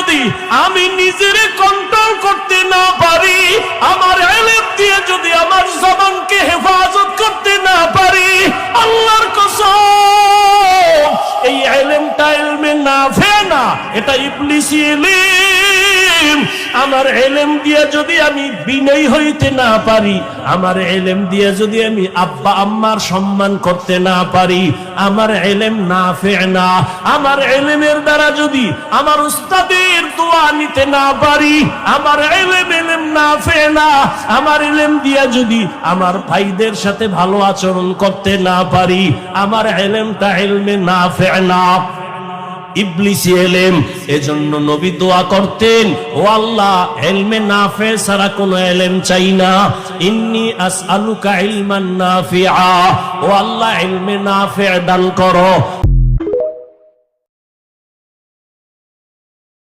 যদি আমি নিজেরে কন্ট্রোল করতে না পারি, আমার ইলম দিয়ে যদি আমার জবানকে হেফাজত করতে না পারি, আল্লাহর কসম এই ইলমটা ইলমে নাফে না, এটা ইবলিসি ইলম। আমার ইলম দিয়ে যদি আমি বিনয়ী হইতে না পারি, আমার ইলম দিয়ে যদি আমি আব্বা আম্মার সম্মান করতে না পারি, আমার ইলম নাফে না। আমার ইলমের দ্বারা যদি আমার উস্তাদের দোয়া নিতে না পারি, আমার ইলম নাফে না। আমার ইলম দিয়ে যদি আমার ভাইদের সাথে ভালো আচরণ করতে না পারি, আমার ইলমটা ইলমে নাফে না, ইবলিসি ইলম। এজন্য নবী দোয়া করতেন, ও আল্লাহ ইলমে নাফে ছাড়া কোনো ইলম চাই না, ইন্নী আসআলুকা ইলমান নাফিআ, ও আল্লাহ ইলমে নাফে দান করো।